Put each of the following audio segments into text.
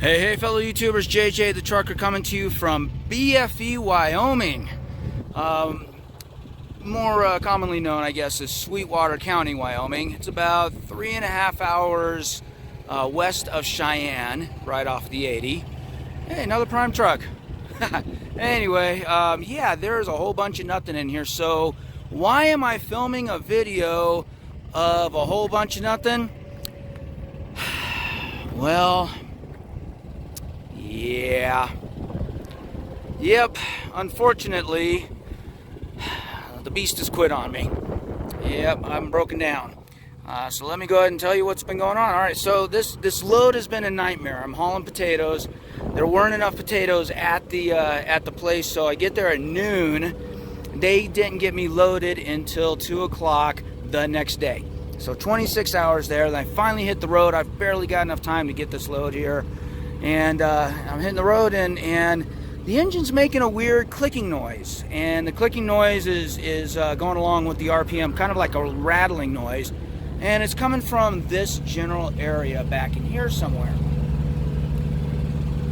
Hey fellow YouTubers, JJ the Trucker coming to you from BFE, Wyoming. More commonly known, I guess, as Sweetwater County, Wyoming. It's about 3.5 hours west of Cheyenne, right off the 80. Hey, another prime truck. Anyway, yeah, there's a whole bunch of nothing in here. So why am I filming a video of a whole bunch of nothing? Well, yeah. Yep, unfortunately, the beast has quit on me. Yep, I'm broken down. So let me go ahead and tell you what's been going on. Alright, so this load has been a nightmare. I'm hauling potatoes. There weren't enough potatoes at the place, so I get there at noon. They didn't get me loaded until 2 o'clock the next day. So 26 hours there. Then I finally hit the road. I've barely got enough time to get this load here. And I'm hitting the road, and the engine's making a weird clicking noise. And the clicking noise is going along with the RPM, kind of like a rattling noise. And it's coming from this general area back in here somewhere.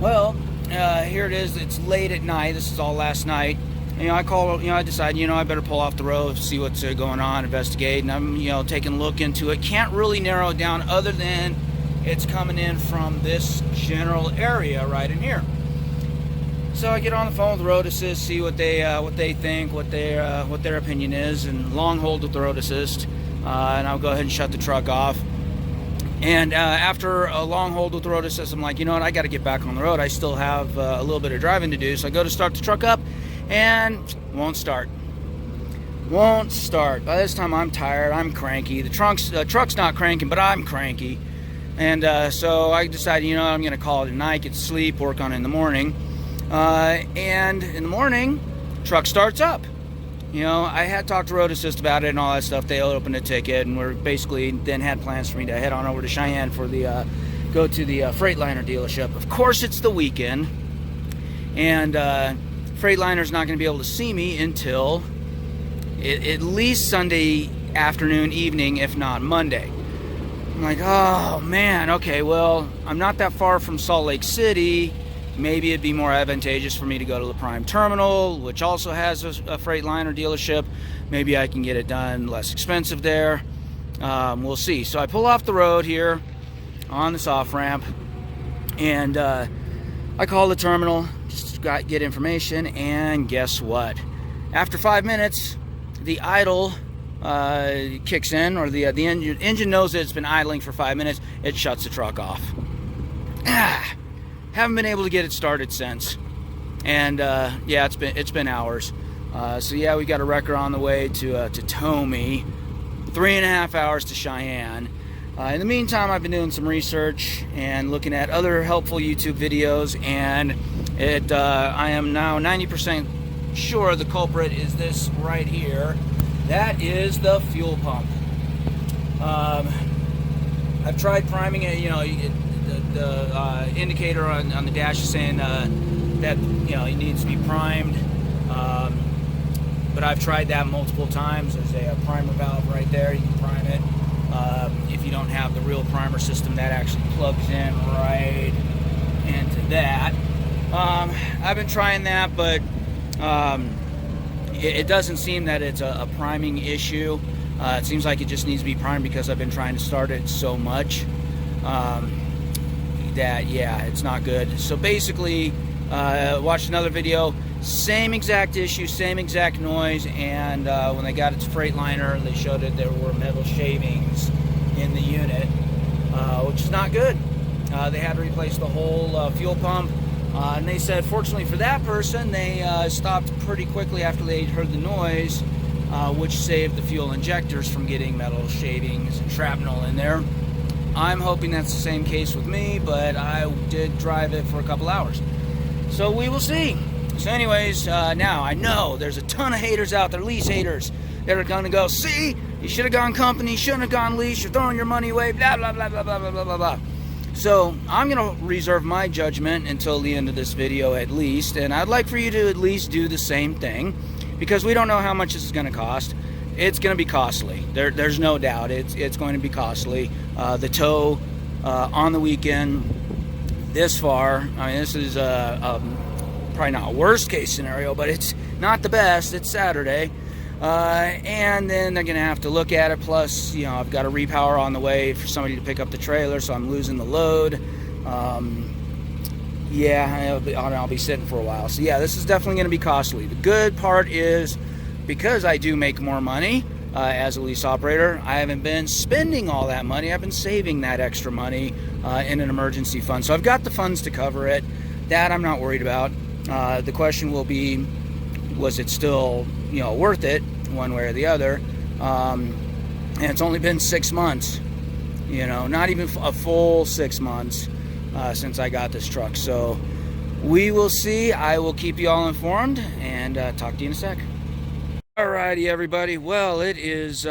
Well, here it is. It's late at night. This is all last night. And, I decide, I better pull off the road, see what's going on, investigate. And I'm, taking a look into it. Can't really narrow it down other than it's coming in from this general area right in here. So I get on the phone with the road assist, see what they think, what their opinion is, and long hold with the road assist. And I'll go ahead and shut the truck off. And after a long hold with the road assist, I'm like, you know what, I got to get back on the road. I still have a little bit of driving to do. So I go to start the truck up, and won't start. Won't start. By this time, I'm tired. I'm cranky. The truck's not cranking, but I'm cranky. And so I decided, I'm going to call it a night, get to sleep, work on it in the morning. And in the morning, truck starts up. I had talked to Road Assist about it and all that stuff. They opened a ticket, and we're basically then had plans for me to head on over to Cheyenne for go to the Freightliner dealership. Of course, it's the weekend, and Freightliner's not going to be able to see me until at least Sunday afternoon, evening, if not Monday. I'm like, oh man, okay, well, I'm not that far from Salt Lake City. Maybe it'd be more advantageous for me to go to the Prime Terminal, which also has a Freightliner dealership. Maybe I can get it done less expensive there. We'll see. So I pull off the road here on this off-ramp, and I call the terminal, just get information, and guess what? After 5 minutes, the idle kicks in, or the engine knows that it's been idling for 5 minutes. It shuts the truck off. Haven't been able to get it started since, and yeah, it's been hours. So yeah, we got a wrecker on the way to tow me. 3.5 hours to Cheyenne. In the meantime, I've been doing some research and looking at other helpful YouTube videos, and I am now 90% sure the culprit is this right here. That is the fuel pump. I've tried priming it. The indicator on the dash is saying that it needs to be primed, but I've tried that multiple times. There's a primer valve right there. You can prime it. If you don't have the real primer system, that actually plugs in right into that. I've been trying that, but it doesn't seem that it's a priming issue. It seems like it just needs to be primed because I've been trying to start it so much. That, yeah, it's not good. So basically, watched another video, same exact issue, same exact noise, and when they got its Freightliner, they showed that there were metal shavings in the unit, which is not good. They had to replace the whole fuel pump, and they said, fortunately for that person, they stopped pretty quickly after they heard the noise, which saved the fuel injectors from getting metal shavings and shrapnel in there. I'm hoping that's the same case with me, but I did drive it for a couple hours. So we will see. So anyways, now I know there's a ton of haters out there, lease haters, that are going to go, see, you should have gone company, shouldn't have gone lease, you're throwing your money away, blah, blah, blah, blah, blah, blah, blah, blah, blah. So I'm going to reserve my judgment until the end of this video at least, and I'd like for you to at least do the same thing, because we don't know how much this is going to cost. It's going to be costly. There's no doubt. It's going to be costly. The tow on the weekend, this far. I mean, this is probably not a worst case scenario, but it's not the best. It's Saturday. And then they're going to have to look at it. Plus, you know, I've got a repower on the way for somebody to pick up the trailer, so I'm losing the load. Yeah, I'll be sitting for a while. So yeah, this is definitely going to be costly. The good part is, because I do make more money as a lease operator, I haven't been spending all that money. I've been saving that extra money in an emergency fund. So I've got the funds to cover it. That I'm not worried about. The question will be, was it still, you know, worth it one way or the other? And it's only been 6 months, you know, not even a full 6 months since I got this truck. So we will see. I will keep you all informed, and talk to you in a sec. Alrighty, everybody. Well, it is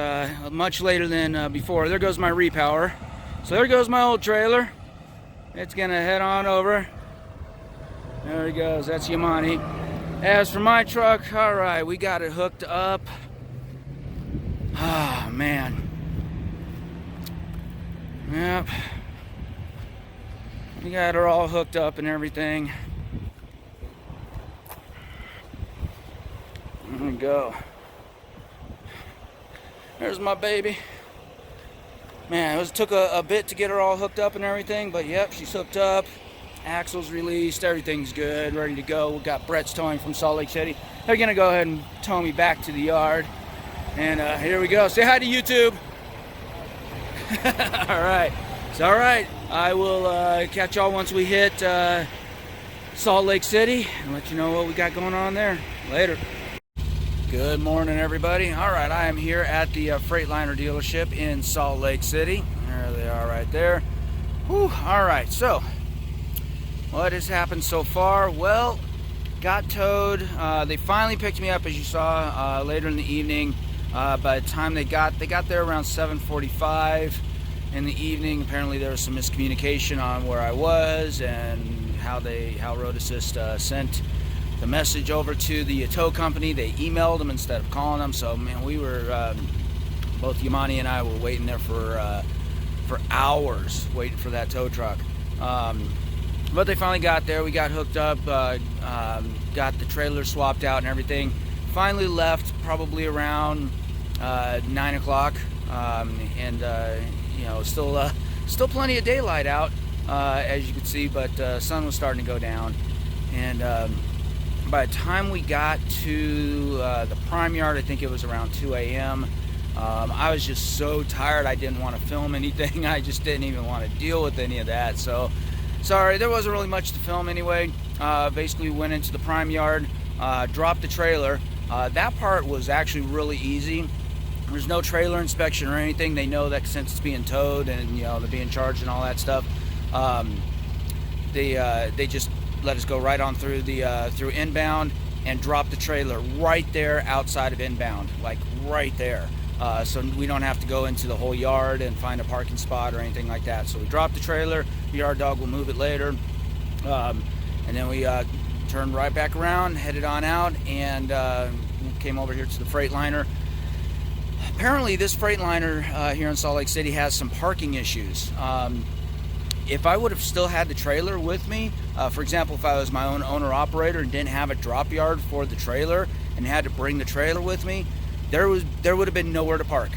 much later than before. There goes my repower. So there goes my old trailer. It's gonna head on over. There he goes. That's Yamani. As for my truck, all right, we got it hooked up. Ah, man. Yep. We got her all hooked up and everything. There we go. There's my baby. Man, it took a bit to get her all hooked up and everything, but yep, she's hooked up. Axle's released, everything's good, ready to go. We got Brett's towing from Salt Lake City. They're gonna go ahead and tow me back to the yard. And here we go. Say hi to YouTube. All right. It's all right. I will catch y'all once we hit Salt Lake City and let you know what we got going on there. Later. Good morning, everybody. All right, I am here at the Freightliner dealership in Salt Lake City. There they are right there. Whew. All right, so what has happened so far? Well, got towed. They finally picked me up, as you saw, later in the evening. By the time they got there around 7:45 in the evening. Apparently there was some miscommunication on where I was and how Road Assist sent the message over to the tow company. They emailed them instead of calling them. So man, we were both Yamani and I were waiting there for hours, waiting for that tow truck. But they finally got there. We got hooked up, got the trailer swapped out and everything. Finally left probably around 9 o'clock, and you know, still plenty of daylight out, as you can see, but sun was starting to go down. And by the time we got to the prime yard, I think it was around 2 a.m. I was just so tired. I didn't want to film anything. I just didn't even want to deal with any of that. So sorry, there wasn't really much to film anyway. Basically went into the prime yard, dropped the trailer. That part was actually really easy. There's no trailer inspection or anything. They know that since it's being towed and, you know, they're being charged and all that stuff. They just let us go right on through the through inbound and drop the trailer right there outside of inbound, like right there. So we don't have to go into the whole yard and find a parking spot or anything like that. So we dropped the trailer. The yard dog will move it later, and then we turned right back around, headed on out, and came over here to the Freightliner. Apparently this Freightliner here in Salt Lake City has some parking issues. If I would have still had the trailer with me, for example, if I was my own owner-operator and didn't have a drop yard for the trailer and had to bring the trailer with me, there would have been nowhere to park.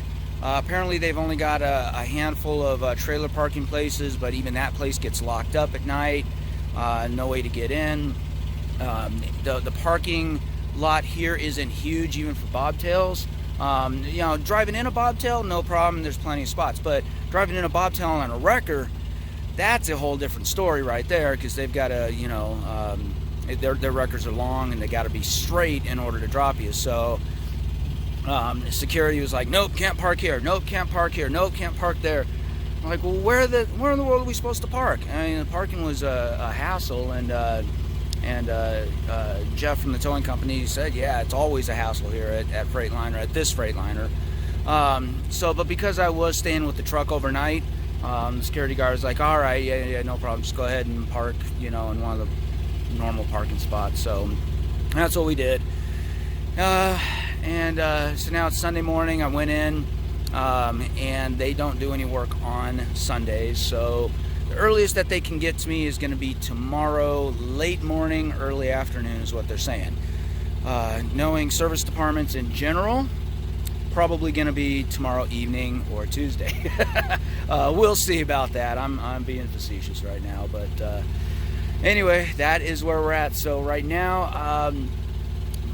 Apparently they've only got a handful of trailer parking places, but even that place gets locked up at night. No way to get in. The parking lot here isn't huge, even for bobtails. You know, driving in a bobtail, no problem, there's plenty of spots, but driving in a bobtail on a wrecker, that's a whole different story right there, because they've got to, you know, their wreckers are long and they got to be straight in order to drop you. So security was like, nope, can't park here, nope, can't park here, nope, can't park there. I'm like, well, where in the world are we supposed to park? I mean, the parking was a hassle, and Jeff from the towing company said, yeah, it's always a hassle here at Freightliner, at this Freightliner. But because I was staying with the truck overnight, the security guard was like, all right, yeah, no problem, just go ahead and park, you know, in one of the normal parking spots. So that's what we did. So now it's Sunday morning. I went in, and they don't do any work on Sundays, so The earliest that they can get to me is going to be tomorrow, late morning, early afternoon is what they're saying. Knowing service departments in general, probably going to be tomorrow evening or Tuesday. We'll see about that. I'm being facetious right now, but anyway, that is where we're at. So right now, I'm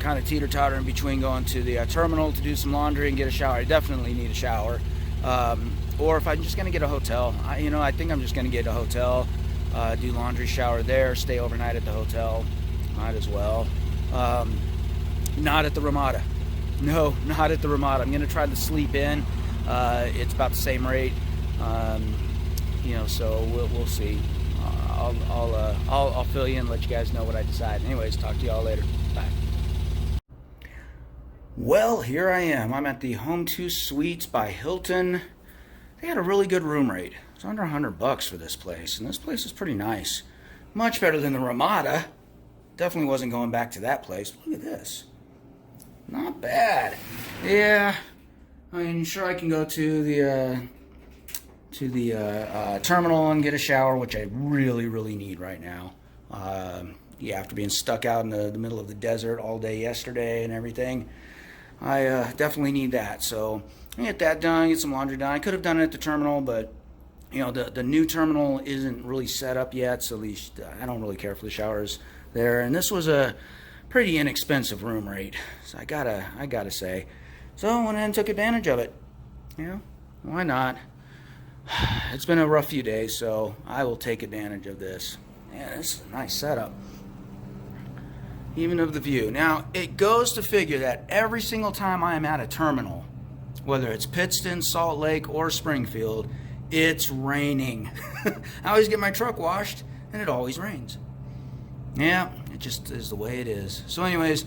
kind of teeter-tottering between going to the terminal to do some laundry and get a shower. I definitely need a shower. Or if I'm just going to get a hotel, I think I'm just going to get a hotel, do laundry, shower there, stay overnight at the hotel. Might as well. Not at the Ramada. No, not at the Ramada. I'm going to try to sleep in. It's about the same rate. So we'll see. I'll fill you in, let you guys know what I decide. Anyways, talk to y'all later. Bye. Well, here I am. I'm at the Home 2 Suites by Hilton. They had a really good room rate. It's under $100 for this place, and this place is pretty nice. Much better than the Ramada. Definitely wasn't going back to that place. Look at this. Not bad. Yeah, I mean, sure, I can go to the terminal and get a shower, which I really, really need right now. After being stuck out in the middle of the desert all day yesterday and everything, I definitely need that. So I get that done, get some laundry done. I could have done it at the terminal, but the new terminal isn't really set up yet, so at least I don't really care for the showers there. And this was a pretty inexpensive room rate, so I gotta say. So I went in and took advantage of it. Why not? It's been a rough few days, so I will take advantage of this. Yeah, this is a nice setup. Even of the view. Now, it goes to figure that every single time I am at a terminal, whether it's Pittston, Salt Lake, or Springfield, it's raining. I always get my truck washed, and it always rains. Yeah, it just is the way it is. So anyways,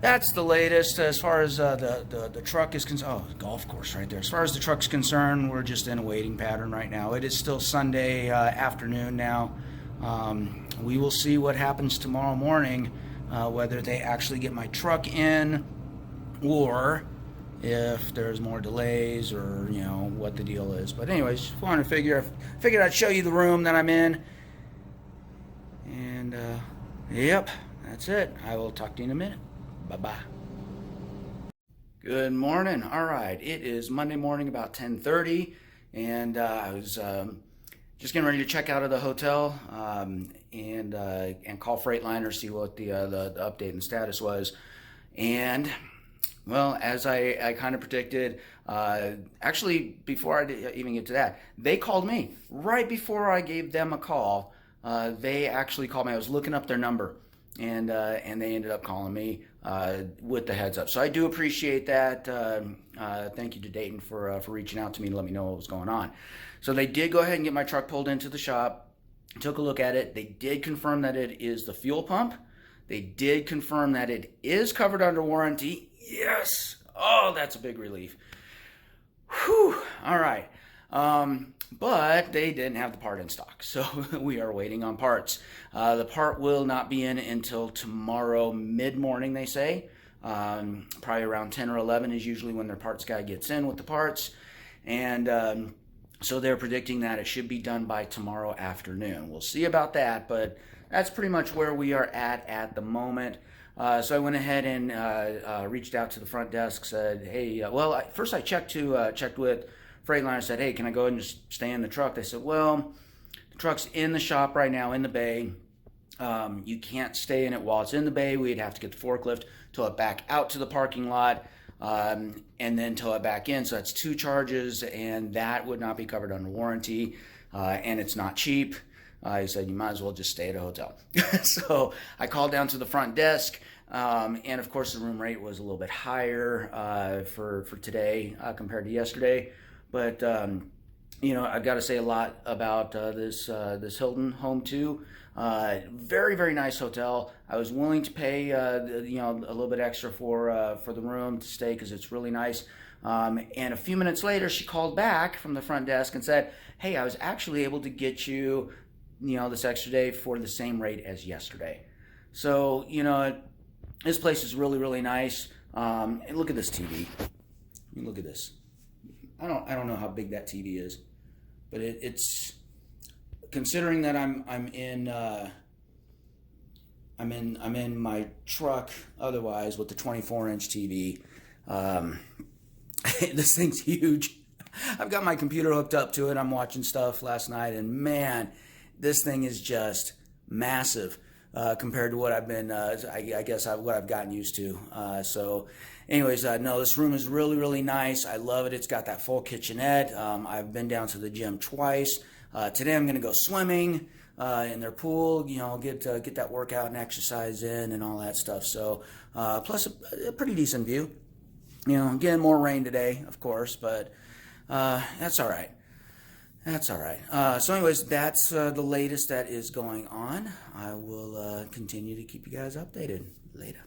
that's the latest as far as the truck is concerned. Oh, golf course right there. As far as the truck's concerned, we're just in a waiting pattern right now. It is still Sunday afternoon now. We will see what happens tomorrow morning, whether they actually get my truck in or if there's more delays or, what the deal is. But anyways, just wanted to figured I'd show you the room that I'm in. And, yep, that's it. I will talk to you in a minute. Bye-bye. Good morning. All right, it is Monday morning about 10:30, and I was just getting ready to check out of the hotel and call Freightliner, see what the update and status was. And well, as I kind of predicted, actually before I even get to that, they called me right before I gave them a call. They actually called me. I was looking up their number, and they ended up calling me with the heads up. So I do appreciate that. Thank you to Dayton for reaching out to me to let me know what was going on. So they did go ahead and get my truck pulled into the shop. Took a look at it. They did confirm that it is the fuel pump. They did confirm that it is covered under warranty. Yes. Oh, that's a big relief. Whew. All right. But they didn't have the part in stock, so we are waiting on parts. The part will not be in until tomorrow mid-morning, they say. Probably around 10 or 11 is usually when their parts guy gets in with the parts. And so they're predicting that it should be done by tomorrow afternoon. We'll see about that, but that's pretty much where we are at the moment. So I went ahead and reached out to the front desk, said, hey, first I checked with Freightliner, said, hey, can I go ahead and just stay in the truck? They said, well, the truck's in the shop right now in the bay. You can't stay in it while it's in the bay. We'd have to get the forklift, tow it back out to the parking lot, and then tow it back in. So that's 2 charges, and that would not be covered under warranty, and it's not cheap. He said, you might as well just stay at a hotel. So I called down to the front desk, and of course the room rate was a little bit higher for today compared to yesterday. But I've got to say a lot about this Hilton Home 2. Very, very nice hotel. I was willing to pay a little bit extra for the room to stay because it's really nice. And a few minutes later, she called back from the front desk and said, hey, I was actually able to get you, this extra day for the same rate as yesterday. So, this place is really, really nice. And look at this TV. Look at this. I don't know how big that TV is, but it's considering that I'm in my truck otherwise with the 24-inch TV. This thing's huge. I've got my computer hooked up to it. I'm watching stuff last night, and man, this thing is just massive compared to what I've been, I guess, what I've gotten used to. So anyways, no, this room is really, really nice. I love it. It's got that full kitchenette. I've been down to the gym twice. Today I'm going to go swimming in their pool, get that workout and exercise in and all that stuff. So plus a pretty decent view. Getting more rain today, of course, but that's all right. That's all right. So anyways, that's the latest that is going on. I will continue to keep you guys updated later.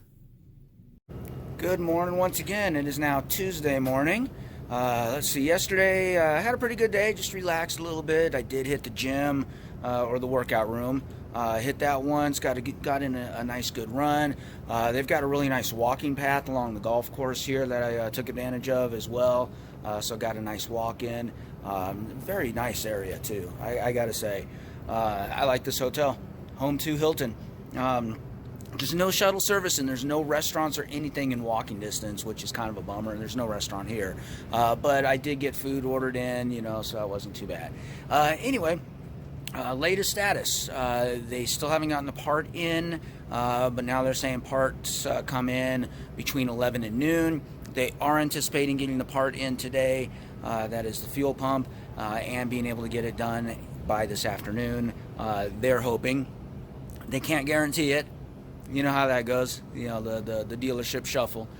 Good morning once again. It is now Tuesday morning. Let's see, yesterday I had a pretty good day, just relaxed a little bit. I did hit the gym or the workout room. Hit that once, got in a nice good run. They've got a really nice walking path along the golf course here that I took advantage of as well. So got a nice walk in. Very nice area too, I gotta say. I like this hotel, Home to Hilton. There's no shuttle service and there's no restaurants or anything in walking distance, which is kind of a bummer. There's no restaurant here. But I did get food ordered in, so that wasn't too bad. Anyway, latest status. They still haven't gotten the part in, but now they're saying parts come in between 11 and noon. They are anticipating getting the part in today. That is the fuel pump, and being able to get it done by this afternoon. They're hoping. They can't guarantee it. You know how that goes, the dealership shuffle.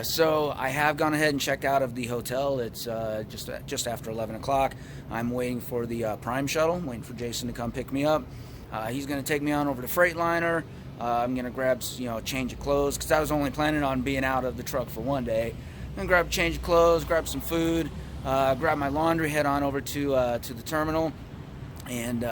So I have gone ahead and checked out of the hotel. It's just after 11 o'clock. I'm waiting for the Prime shuttle. I'm waiting for Jason to come pick me up. He's going to take me on over to Freightliner. I'm going to grab a change of clothes because I was only planning on being out of the truck for one day. I'm going to grab a change of clothes, grab some food, grab my laundry, head on over to the terminal. And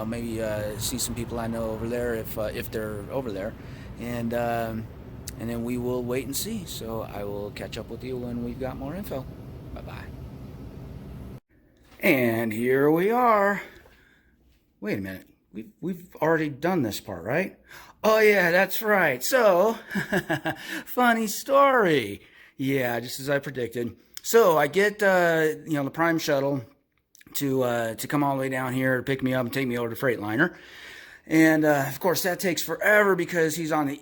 maybe see some people I know over there if they're over there, and then we will wait and see. So I will catch up with you when we've got more info. Bye bye. And here we are. Wait a minute, we've already done this part, right? Oh yeah, that's right. So funny story. Yeah, just as I predicted. So I get the Prime shuttle to come all the way down here to pick me up and take me over to Freightliner. And of course that takes forever because he's on the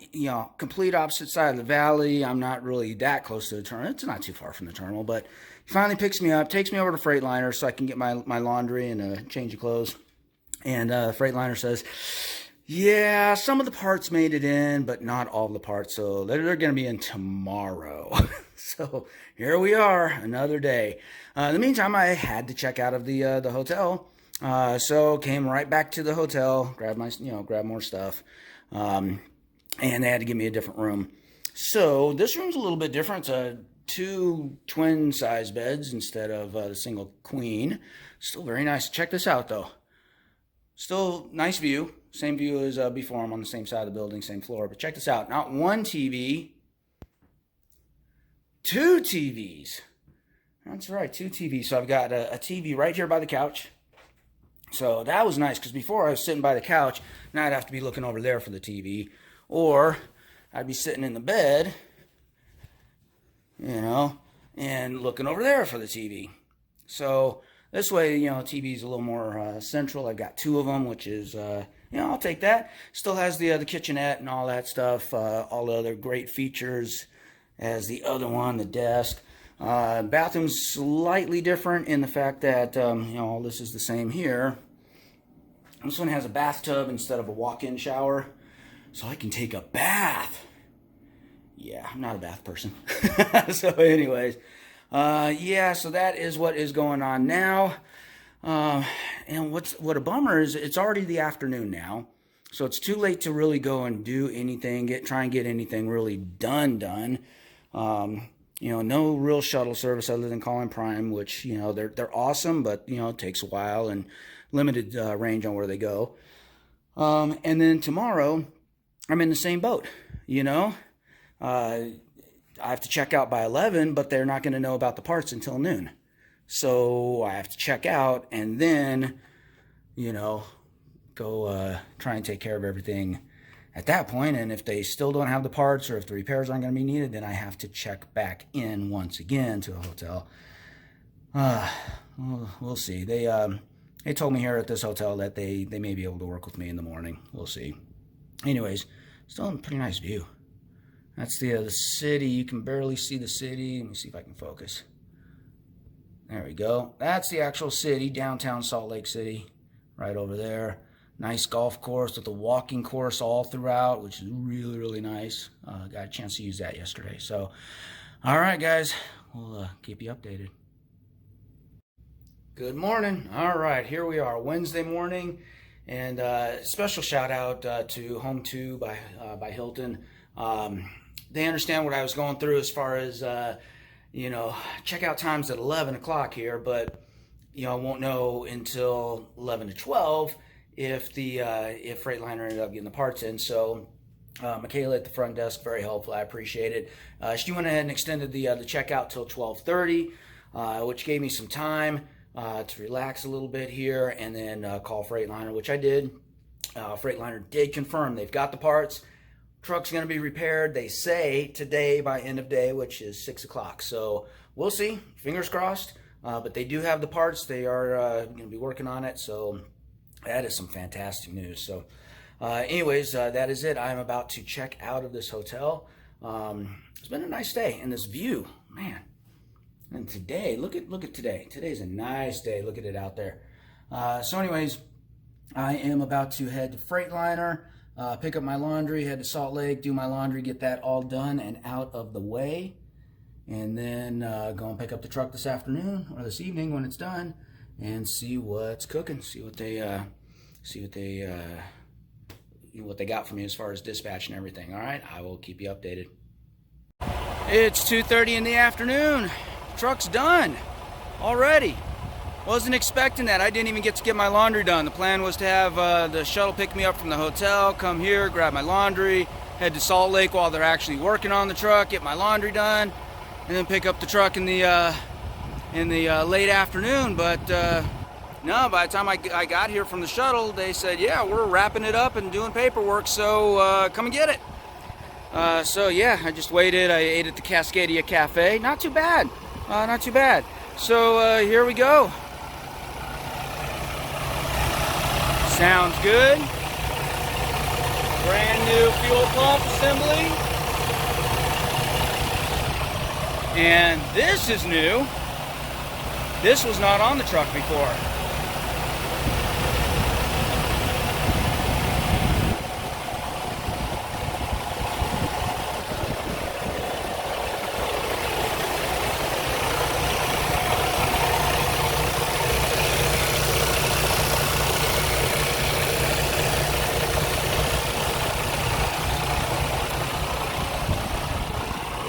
complete opposite side of the valley. I'm not really that close to the terminal. It's not too far from the terminal, but he finally picks me up, takes me over to Freightliner so I can get my laundry and a change of clothes. And Freightliner says, yeah, some of the parts made it in, but not all the parts, so they're going to be in tomorrow. So here we are, another day. In the meantime, I had to check out of the hotel, so came right back to the hotel, grabbed more stuff, and they had to give me a different room. So this room's a little bit different. It's 2 twin size beds instead of the single queen. Still very nice. Check this out though. Still nice view. Same view as before. I'm on the same side of the building, same floor. But check this out. Not one TV, 2 TVs. That's right, 2 TVs. So I've got a TV right here by the couch. So that was nice because before I was sitting by the couch, now I'd have to be looking over there for the TV. Or I'd be sitting in the bed, and looking over there for the TV. So this way, TV is a little more central. I've got 2 of them, which is... I'll take that. Still has the kitchenette and all that stuff, all the other great features as the other one, the desk. Bathroom's slightly different in the fact that, all this is the same here. This one has a bathtub instead of a walk-in shower, so I can take a bath. Yeah, I'm not a bath person. So anyways, so that is what is going on now. And what a bummer is it's already the afternoon now, so it's too late to really go and do anything, try and get anything really done. No real shuttle service other than calling Prime, which they're awesome, but it takes a while and limited range on where they go. And then tomorrow I'm in the same boat. I have to check out by 11, but they're not going to know about the parts until noon. So I have to check out and then, go try and take care of everything at that point. And if they still don't have the parts, or if the repairs aren't going to be needed, then I have to check back in once again to the hotel. We'll see. They told me here at this hotel that they may be able to work with me in the morning. We'll see. Anyways, still a pretty nice view. That's the city. You can barely see the city. Let me see if I can focus. There we go. That's the actual city, downtown Salt Lake City, right over there. Nice golf course with a walking course all throughout, which is really, really nice. Got a chance to use that yesterday. So, all right, guys, we'll keep you updated. Good morning. All right, here we are, Wednesday morning, and special shout out to Home 2 by Hilton. They understand what I was going through as far as checkout times at 11 o'clock here, but I won't know until 11 to 12 if Freightliner ended up getting the parts in. So Michaela at the front desk, very helpful. I appreciate it. She went ahead and extended the checkout till 12:30, which gave me some time to relax a little bit here and then call Freightliner, which I did. Freightliner did confirm they've got the parts. Truck's going to be repaired, they say, today by end of day, which is 6 o'clock. So we'll see. Fingers crossed. But they do have the parts. They are going to be working on it. So that is some fantastic news. So anyways, that is it. I'm about to check out of this hotel. It's been a nice day. And this view, man. And today, look at today. Today's a nice day. Look at it out there. So anyways, I am about to head to Freightliner. Pick up my laundry, head to Salt Lake, do my laundry, get that all done and out of the way, and then go and pick up the truck this afternoon or this evening when it's done, and see what's cooking, see what they got for me as far as dispatch and everything. All right, I will keep you updated. It's 2:30 in the afternoon. Truck's done already. Wasn't expecting that. I didn't even get to get my laundry done. The plan was to have the shuttle pick me up from the hotel, come here, grab my laundry, head to Salt Lake while they're actually working on the truck, get my laundry done, and then pick up the truck in the late afternoon. But no, by the time I got here from the shuttle, they said, yeah, we're wrapping it up and doing paperwork, so come and get it. So yeah, I just waited. I ate at the Cascadia Cafe. Not too bad. Not too bad. So here we go. Sounds good. Brand new fuel pump assembly. And this is new. This was not on the truck before.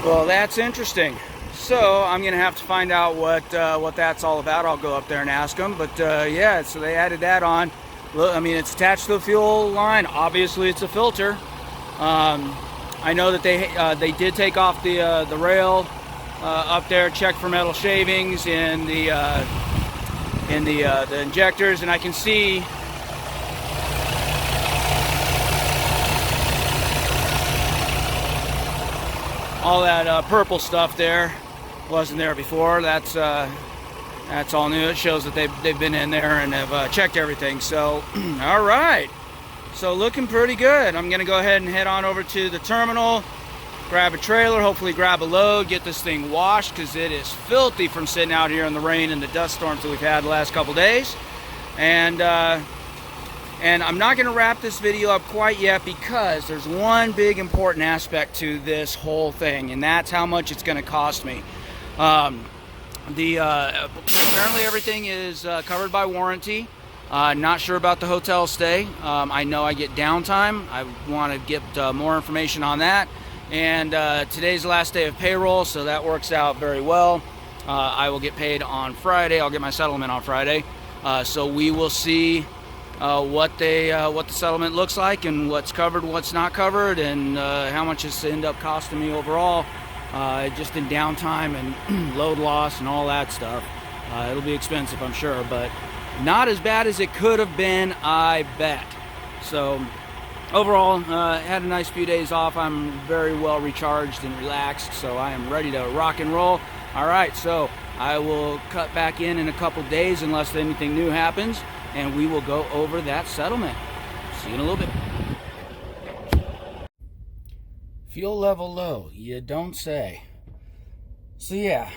Well, that's interesting. So I'm gonna have to find out what that's all about. I'll go up there and ask them. But yeah, so they added that on. Look, I mean, it's attached to the fuel line. Obviously, it's a filter. I know that they did take off the rail up there, check for metal shavings in the injectors, and I can see. All that purple stuff there wasn't there before. That's all new. It shows that they've been in there and have checked everything. So, all right. So looking pretty good. I'm gonna go ahead and head on over to the terminal, grab a trailer, hopefully grab a load, get this thing washed because it is filthy from sitting out here in the rain and the dust storms that we've had the last couple days. And I'm not going to wrap this video up quite yet because there's one big important aspect to this whole thing, and that's how much it's going to cost me. Apparently everything is covered by warranty. Not sure about the hotel stay. I know I get downtime. I want to get more information on that. And today's the last day of payroll, so that works out very well. I will get paid on Friday. I'll get my settlement on Friday. So we will see what the settlement looks like and what's covered, what's not covered, and how much it's end up costing me overall, just in downtime and load loss and all that stuff. It'll be expensive, I'm sure, but not as bad as it could have been, I bet. So overall, had a nice few days off. I'm very well recharged and relaxed, so I am ready to rock and roll. All right, so I will cut back in a couple days unless anything new happens, and we will go over that settlement. See you in a little bit. Fuel level low, you don't say. So yeah,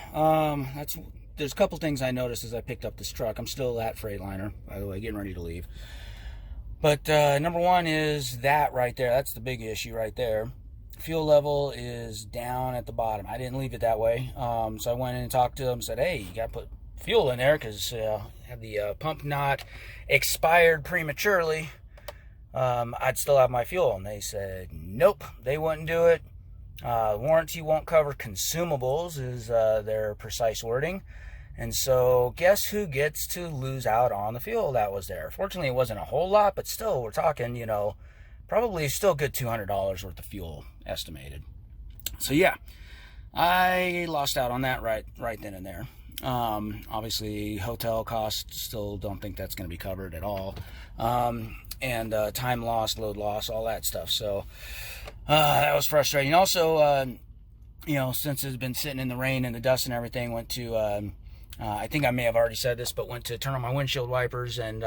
there's a couple things I noticed as I picked up this truck. I'm still at Freightliner, by the way, getting ready to leave. But number one is that right there. That's the big issue right there. Fuel level is down at the bottom. I didn't leave it that way. So I went in and talked to them and said, hey, you got to put fuel in there because had the pump not expired prematurely, I'd still have my fuel. And they said, nope, they wouldn't do it. Warranty won't cover consumables is their precise wording. And so guess who gets to lose out on the fuel that was there? Fortunately, it wasn't a whole lot, but still, we're talking, you know, probably still good $200 worth of fuel estimated. So yeah, I lost out on that right then and there. Obviously, hotel costs, still don't think that's going to be covered at all. And time lost, load loss, all that stuff. So that was frustrating. Also, you know, since it's been sitting in the rain and the dust and everything, went to I think I may have already said this, but went to turn on my windshield wipers, and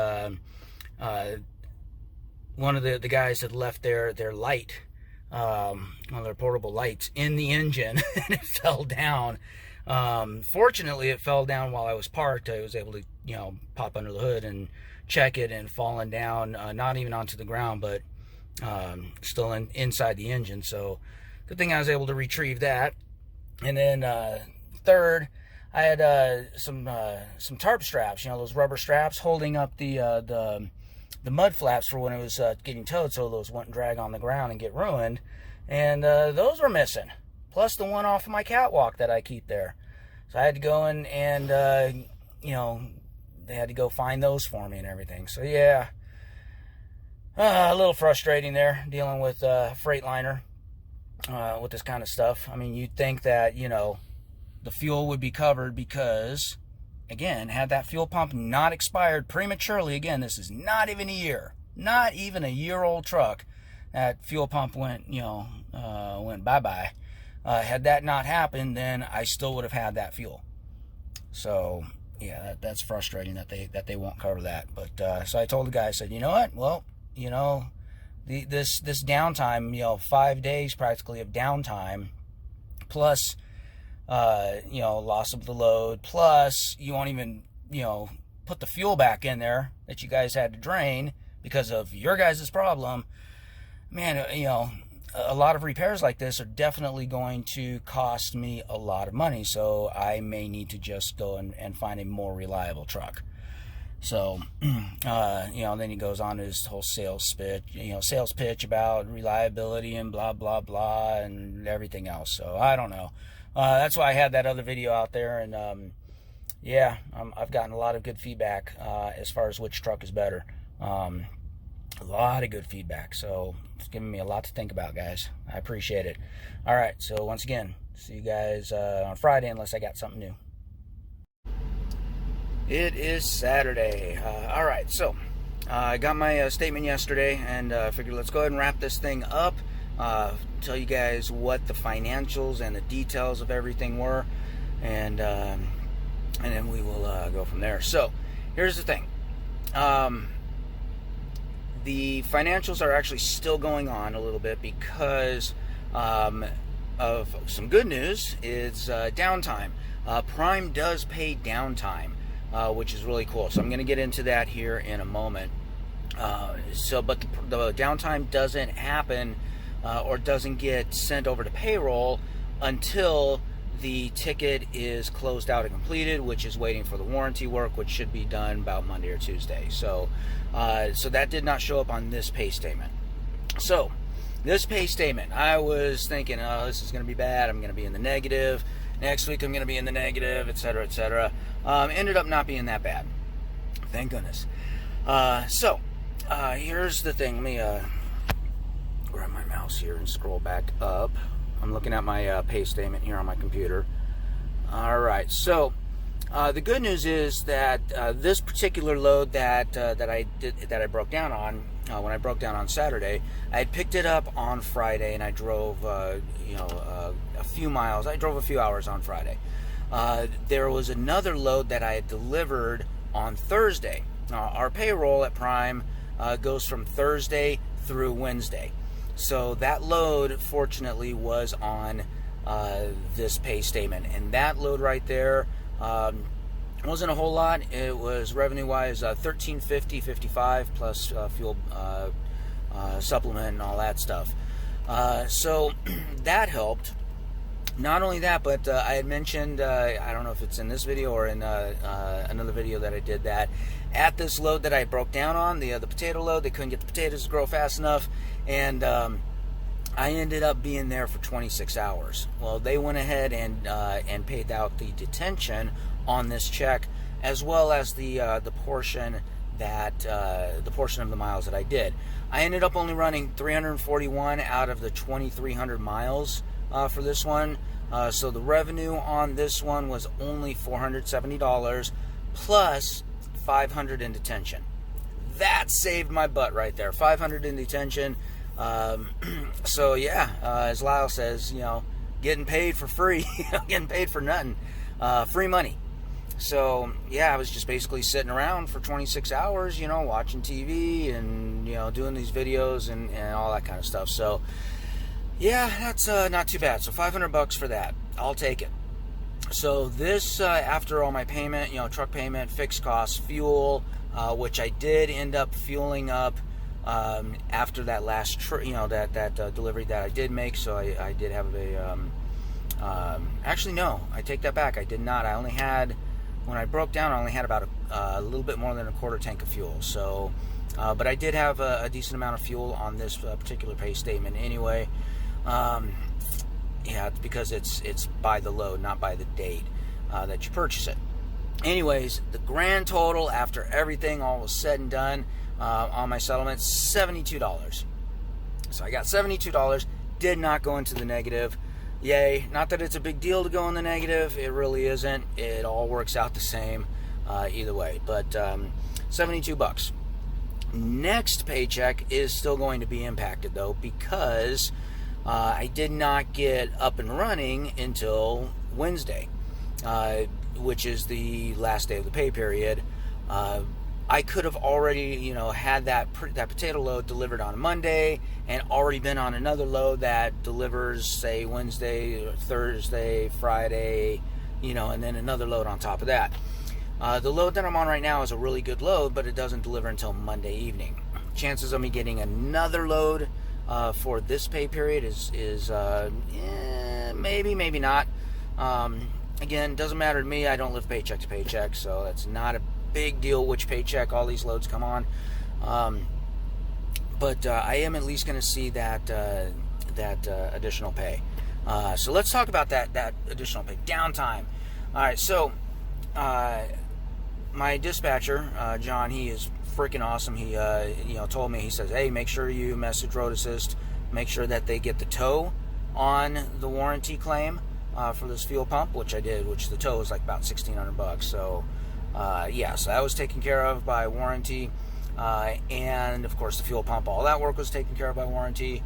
one of the guys had left their light, one of their portable lights, in the engine, and it fell down. Fortunately, it fell down while I was parked. I was able to, you know, pop under the hood and check it, and fallen down, not even onto the ground, but still inside the engine. So good thing I was able to retrieve that. And then third, I had some tarp straps, you know, those rubber straps holding up the mud flaps for when it was getting towed, so those wouldn't drag on the ground and get ruined. And those were missing, plus the one off of my catwalk that I keep there. So I had to go in and, you know, they had to go find those for me and everything. So yeah, a little frustrating there, dealing with Freightliner with this kind of stuff. I mean, you'd think that, you know, the fuel would be covered because, again, had that fuel pump not expired prematurely, again, this is not even a year old truck, that fuel pump went, you know, went bye-bye. Had that not happened, then I still would have had that fuel. So yeah, that's frustrating that they won't cover that. But so I told the guy, I said, you know what, well, you know, this downtime, you know, 5 days practically of downtime, plus you know, loss of the load, plus you won't even, you know, put the fuel back in there that you guys had to drain because of your guys' problem. Man, you know, a lot of repairs like this are definitely going to cost me a lot of money, so I may need to just go and find a more reliable truck. So, you know, then he goes on to his whole sales pitch about reliability and blah, blah, blah, and everything else. So, I don't know. That's why I had that other video out there, and yeah, I've gotten a lot of good feedback as far as which truck is better. A lot of good feedback, so it's giving me a lot to think about, guys. I appreciate it. All right, so once again, see you guys on Friday unless I got something new. It is Saturday. All right, so I got my statement yesterday, and figured let's go ahead and wrap this thing up. Tell you guys what the financials and the details of everything were, and then we will go from there. So here's the thing. The financials are actually still going on a little bit because of some good news. It's downtime. Prime does pay downtime, which is really cool. So I'm going to get into that here in a moment. But the downtime doesn't happen or doesn't get sent over to payroll until the ticket is closed out and completed, which is waiting for the warranty work, which should be done about Monday or Tuesday. So that did not show up on this pay statement. So this pay statement, I was thinking, oh, this is going to be bad. I'm going to be in the negative. Next week I'm going to be in the negative, etc., etc. Ended up not being that bad. Thank goodness. Here's the thing. Let me grab my mouse here and scroll back up. I'm looking at my pay statement here on my computer. All right, so The good news is that this particular load that I broke down on when I broke down on Saturday, I had picked it up on Friday, and I drove a few miles. I drove a few hours on Friday. There was another load that I had delivered on Thursday. Our payroll at Prime goes from Thursday through Wednesday, so that load fortunately was on this pay statement, and that load right there. Wasn't a whole lot. It was revenue-wise $13.55 plus fuel supplement and all that stuff. So that helped. Not only that, but I had mentioned, I don't know if it's in this video or in another video that I did, that at this load that I broke down on, the potato load, they couldn't get the potatoes to grow fast enough, and I ended up being there for 26 hours. Well, they went ahead and paid out the detention on this check, as well as the portion of the miles that I did. I ended up only running 341 out of the 2,300 miles for this one. So the revenue on this one was only $470 plus $500 in detention. That saved my butt right there. $500 in detention. So yeah, as Lyle says, getting paid for free, getting paid for nothing, free money. So yeah, I was just basically sitting around for 26 hours, watching TV and doing these videos and all that kind of stuff. So yeah, that's not too bad. So $500 for that, I'll take it. So this, after all my payment, truck payment, fixed costs, fuel, which I did end up fueling up after that last that delivery that I did make. So I did have actually no, I take that back. I did not. I only had, when I broke down, I only had about a little bit more than a quarter tank of fuel. So, but I did have a decent amount of fuel on this particular pay statement anyway. Yeah, because it's by the load, not by the date that you purchase it. Anyways, the grand total after everything all was said and done on my settlement, $72. So I got $72, did not go into the negative. Yay. Not that it's a big deal to go in the negative, it really isn't. It all works out the same either way. But $72. Next paycheck is still going to be impacted though, because I did not get up and running until Wednesday, which is the last day of the pay period. I could have already, had that potato load delivered on a Monday and already been on another load that delivers, say, Wednesday, or Thursday, Friday, and then another load on top of that. The load that I'm on right now is a really good load, but it doesn't deliver until Monday evening. Chances of me getting another load for this pay period is maybe, maybe not. Again, doesn't matter to me. I don't live paycheck to paycheck, so that's not a big deal which paycheck all these loads come on. But I am at least going to see that additional pay. So let's talk about that additional pay. Downtime. All right, so my dispatcher, John, he is freaking awesome. He told me, he says, hey, make sure you message Road Assist, make sure that they get the tow on the warranty claim for this fuel pump, which I did, which the tow was like about $1,600. So yeah, so that was taken care of by warranty, and of course the fuel pump, all that work was taken care of by warranty.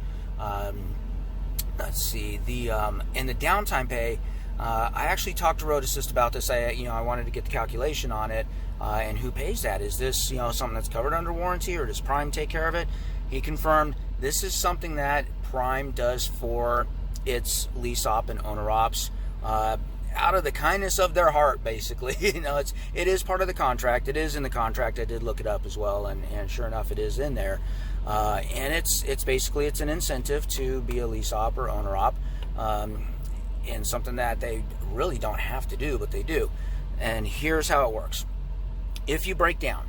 Let's see, and the downtime pay, I actually talked to Road Assist about this. I wanted to get the calculation on it, and who pays that? Is this something that's covered under warranty, or does Prime take care of it? He confirmed this is something that Prime does for its lease op and owner ops, out of the kindness of their heart, basically. It is part of the contract. It is in the contract. I did look it up as well, and sure enough, it is in there. And it's basically, it's an incentive to be a lease op or owner op, and something that they really don't have to do, but they do. And here's how it works. If you break down,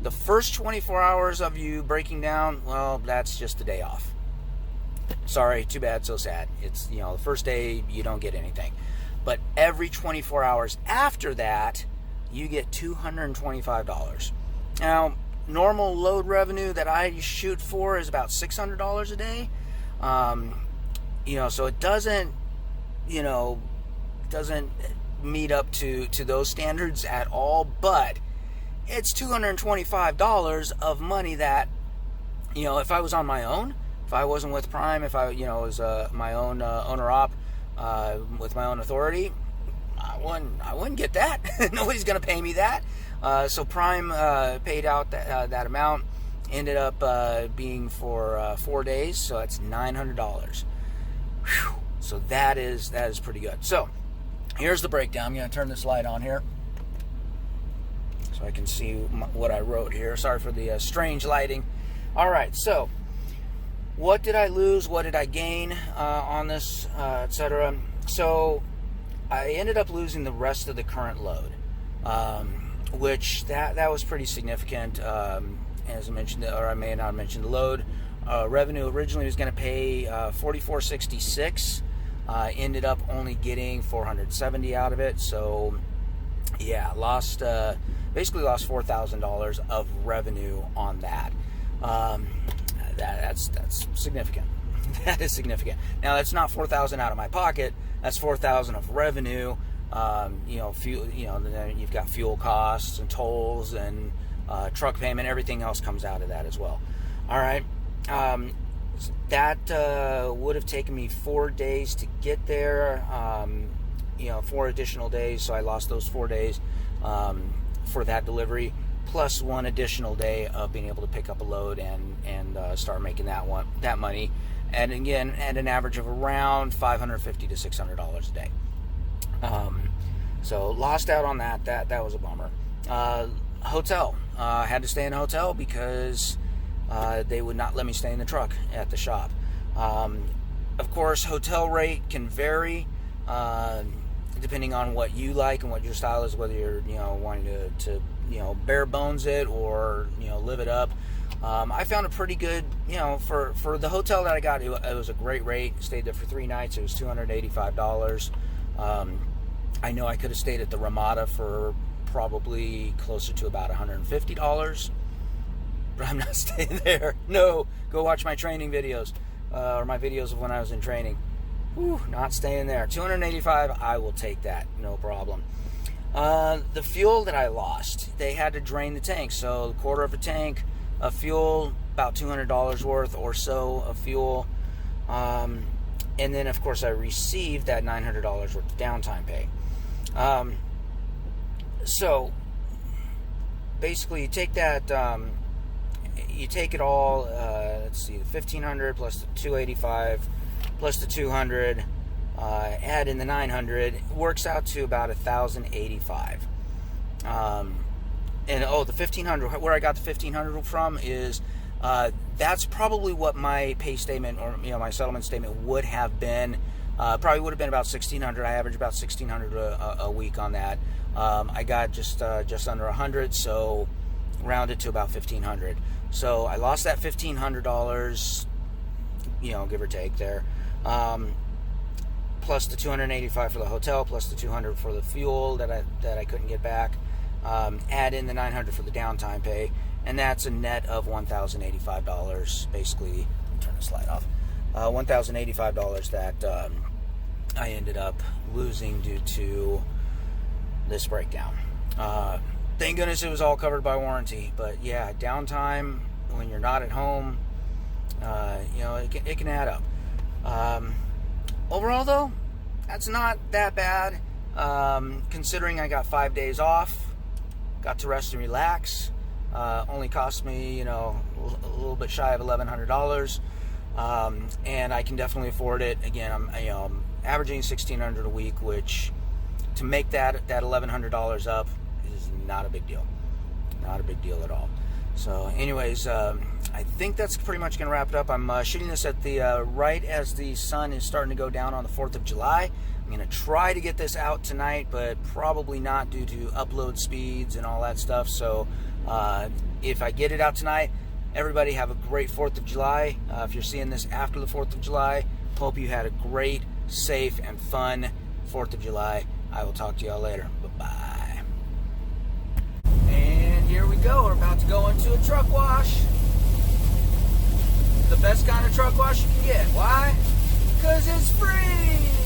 the first 24 hours of you breaking down, well, that's just a day off. Sorry, too bad, so sad. It's, the first day you don't get anything. But every 24 hours after that, you get $225. Now, normal load revenue that I shoot for is about $600 a day. So it doesn't meet up to those standards at all, but it's $225 of money that, if I was on my own, if I wasn't with Prime, if I, was my own owner-op with my own authority, I wouldn't get that. Nobody's going to pay me that. So Prime paid out that amount. Ended up being for 4 days, so that's $900. Whew. So that is pretty good. So here's the breakdown. I'm going to turn this light on here so I can see what I wrote here. Sorry for the strange lighting. All right, so what did I lose? What did I gain on this, etc.? So I ended up losing the rest of the current load, which that was pretty significant. As I mentioned, or I may not have mentioned, the load revenue originally was going to pay $44.66. Ended up only getting $470 out of it. So yeah, basically lost $4,000 of revenue on that. That's significant. That is significant. Now that's not $4,000 out of my pocket. That's $4,000 of revenue. Fuel. Then you've got fuel costs and tolls and truck payment. Everything else comes out of that as well. All right. That would have taken me 4 days to get there. 4 additional days. So I lost those 4 days for that delivery, plus 1 additional day of being able to pick up a load and start making that money. And again, at an average of around $550 to $600 a day. So lost out on that. That was a bummer. Hotel. Had to stay in a hotel because they would not let me stay in the truck at the shop. Of course, hotel rate can vary depending on what you like and what your style is, whether you're wanting to bare bones it or live it up. I found a pretty good, for the hotel that I got, it was a great rate. Stayed there for 3 nights. It was $285. I know I could have stayed at the Ramada for probably closer to about $150, but I'm not staying there. No, go watch my training videos or my videos of when I was in training. Whew, not staying there. $285, I will take that, no problem. The fuel that I lost, they had to drain the tank, so a quarter of a tank of fuel, about $200 worth or so of fuel, and then of course I received that $900 worth of downtime pay. So basically you take that, you take it all, let's see, the $1,500 plus the $285 plus the $200, add in the $900, works out to about $1,085. And the $1,500, where I got the $1,500 from is, that's probably what my pay statement or my settlement statement would have been. Probably would have been about $1,600. I average about $1,600 a week on that. I got just under 100, so rounded to about $1,500. So I lost that $1,500, give or take there. Plus the $285 for the hotel, plus the $200 for the fuel that I couldn't get back. Add in the $900 for the downtime pay, and that's a net of $1,085. Basically, turn this light off. $1,085 that I ended up losing due to this breakdown. Thank goodness it was all covered by warranty. But yeah, downtime when you're not at home, it can add up. Overall, though, that's not that bad. Considering I got 5 days off, got to rest and relax. Only cost me, a little bit shy of $1,100. And I can definitely afford it. Again, I'm averaging $1,600 a week, which to make that $1,100 up is not a big deal. Not a big deal at all. So anyways, I think that's pretty much going to wrap it up. I'm shooting this at the right as the sun is starting to go down on the 4th of July. I'm going to try to get this out tonight, but probably not due to upload speeds and all that stuff. So if I get it out tonight, everybody have a great 4th of July. If you're seeing this after the 4th of July, hope you had a great, safe, and fun 4th of July. I will talk to y'all later. Bye-bye. And here we go. We're about to go into a truck wash. The best kind of truck wash you can get. Why? Because it's free!